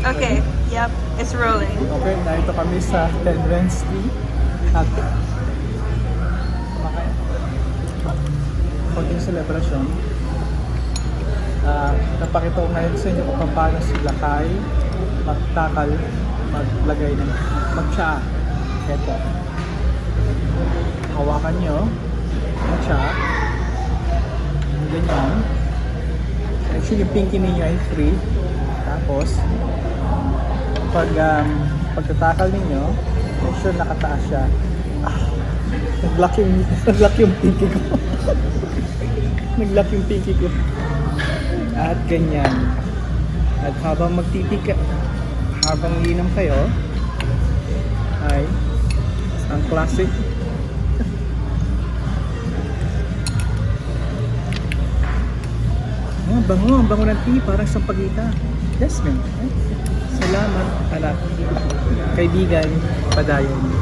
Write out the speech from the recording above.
Okay, yep, it's rolling. Okay, narito kami sa 10 Wednesday at konting celebration. Napakita ko ngayon sa inyo kung paano sila kay magtakal, maglagay ng mag-cha. Ito. Hawakan nyo ang cha. Ganyan. Actually, yung pinky ninyo ay free. Tapos, pagtatakal ninyo, make sure nakataas siya. Nag-lock yung pinky ko. Nag-lock yung pinky ko. At ganyan. At habang habang iinom kayo, ay ang classic. Ang bango ng tea, parang sampagita. Jasmine. Salamat, anak. Kaibigan, padayon.